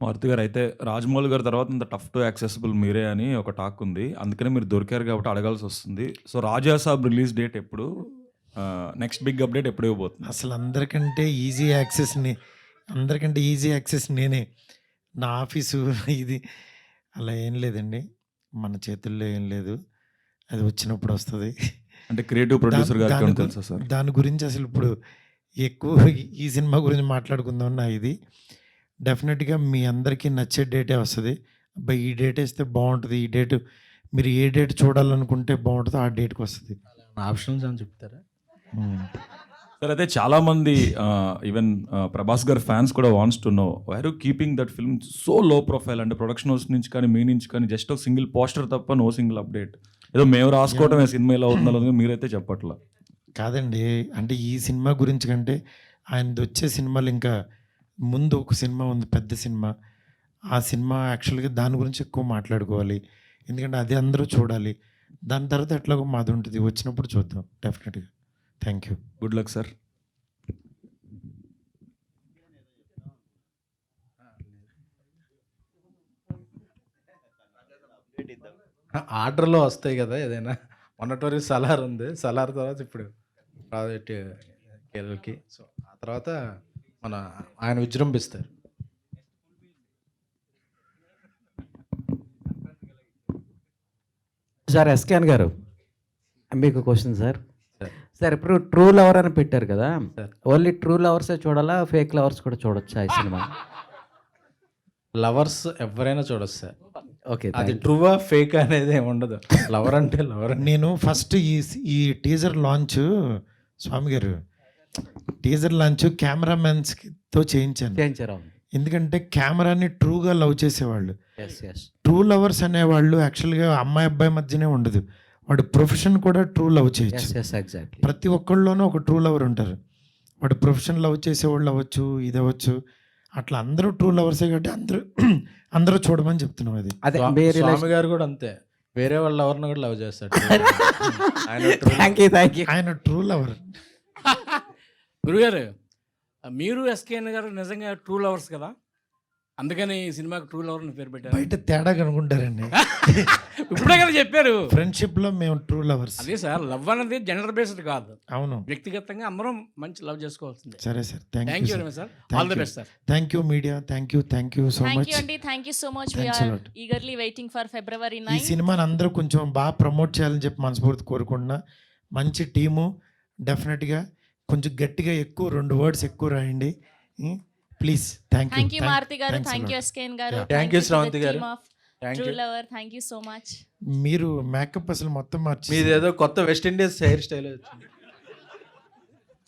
మారుతి గారు అయితే రాజమౌళి గారి తర్వాత ఇంత టఫ్ టు యాక్సెసిబుల్ మీరే అని ఒక టాక్ ఉంది. అందుకనే మీరు దొరికారు కాబట్టి అడగాల్సి వస్తుంది. సో 'రాజా సాబ్' రిలీజ్ డేట్ ఎప్పుడు? నెక్స్ట్ బిగ్ అప్డేట్ ఎప్పుడు ఇవ్వబోతుంది? అసలు అందరికంటే ఈజీ యాక్సెస్ నేనే. నా ఆఫీసు ఇది అలా ఏం లేదండి. మన చేతుల్లో ఏం లేదు. అది వచ్చినప్పుడు వస్తది. అంటే క్రియేటివ్ ప్రొడ్యూసర్ గారికి ఏమైనా తెలుసా సార్? దాని గురించి అసలు ఇప్పుడు ఎక్కువ ఈ సినిమా గురించి మాట్లాడుకుందాం నా ఇది. డెఫినెట్‌గా మీ అందరికీ నచ్చే డేటే వస్తది. అబ్బా! ఈ డేట్ ఏస్తే బావుంటది. ఈ డేట్ మీరు ఏ డేట్ చూడాలనుకుంటే బావుంటదో ఆ డేట్‌కి వస్తది. ఆప్షన్స్ అని చెప్తారా? సార్ అయితే చాలా మంది ఈవెన్ ప్రభాస్ గారి ఫ్యాన్స్ కూడా wants to know why are you keeping that film so low profile? అంటే ప్రొడక్షన్ హౌస్ నుంచి కానీ మీ నుంచి కానీ జస్ట్ ఒక సింగిల్ పోస్టర్ తప్ప నో సింగిల్ అప్డేట్. ఏదో మేము రాసుకోవటమే సినిమా ఎలా అవుతుందో మీరైతే చెప్పట్లా. కాదండి. అంటే ఈ సినిమా గురించి కంటే ఆయనదొచ్చే సినిమాలు ఇంకా ముందు ఒక సినిమా ఉంది, పెద్ద సినిమా. ఆ సినిమా యాక్చువల్‌గా దాని గురించి ఎక్కువ మాట్లాడుకోవాలి. ఎందుకంటే అది అందరూ చూడాలి. దాని తర్వాత ఎట్లాగో మాది ఉంటుంది. వచ్చినప్పుడు చూద్దాం డెఫినెట్‌గా. Thank you. Good luck sir. ఆర్డర్‌లో వస్తాయి కదా ఏదైనా. మొన్నటి వరకు 'సలార్' ఉంది. 'సలార్' తర్వాత ఇప్పుడు ప్రాజెక్ట్ కేరళకి. సో ఆ తర్వాత ఆయన విజృంభిస్తారు. సార్ ఎస్కేన్ గారు, మీకు క్వశ్చన్ సార్. సార్. సార్ ఇప్పుడు ట్రూ లవర్ అని పెట్టారు కదా, సార్. ఓన్లీ ట్రూ లవర్సే చూడాలా, ఫేక్ లవర్స్ కూడా చూడొచ్చా ఈ సినిమా? లవర్స్ ఎవరైనా చూడొచ్చు సార్. ఓకే, అది ట్రూవా ఫేక్ అనేది ఏమి ఉండదు. లవర్ అంటే లవర్. నేను ఫస్ట్ ఈ టీజర్ లాంచ్ స్వామి గారు టీజర్ లాంచ్ కెమెరామెన్స్తో చేయించాను. చేయించారు. ఎందుకంటే కెమెరాని ట్రూగా లవ్ చేసేవాళ్ళు. Yes yes. ట్రూ లవర్స్ అనేవాళ్ళు యాక్చువల్గా అమ్మాయి అబ్బాయి మధ్యనే ఉండదు. వాడు ప్రొఫెషన్ కూడా ట్రూ లవ్ చేయొచ్చు. Yes exactly. ప్రతి ఒక్కళ్ళలోనూ ఒక ట్రూ లవర్ ఉంటారు. వాడు ప్రొఫెషన్ లవ్ చేసేవాళ్ళు అవ్వచ్చు, ఇది అవ్వచ్చు. అట్లా అందరూ ట్రూ లవర్సే కాబట్టి అందరూ చూడమని చెప్తున్నాం. అది అదే స్వామి గారు కూడా అంతే. వేరే వాళ్ళ లవర్ని కూడా లవ్ చేస్తాడు. ఆయన ట్రూ లవర్. గురుగారు, మీరు ఎస్కేఎన్ గారు నిజంగా ట్రూ లవర్స్ కదా, అందుకని ఈ సినిమాకి ట్రూ లవర్ అని పేరు పెట్టారు. బయట తేడా కనుకుంటారండి. ఇప్పుడే కదా చెప్పారు, ఫ్రెండ్షిప్ లో మేము ట్రూ లవర్స్. అదే సార్, లవ్ అనేది జెండర్ బేస్డ్ కాదు. అవును, వ్యక్తిగతంగా అందరం మంచి లవ్ చేసుకోవాల్సిందే. సరే sir, thank you very much sir. All the best sir. Thank you media. Thank you so much. Thank you so much. We Thanks a are lot. eagerly waiting for February ఈ 9th. సినిమాని అందరూ కొంచెం బాగా promote చేయాలని చెప్పి మనస్ఫూర్తి కోరుకుంటున్నా. మంచి టీము, డెఫినెట్గా కొంచెం గట్టిగా ఎక్కువ 2 words ఎక్కువ రాయండి please. Thank you Maruti garu, thank you SKN garu, Thank you Shravanti garu. True lover, thank you so much. మీరు మేకప్ అసలు మొత్తం మార్చి మీదేదో కొత్త వెస్ట్ ఇండీస్ హెయిర్ స్టైల్ వచ్చింది.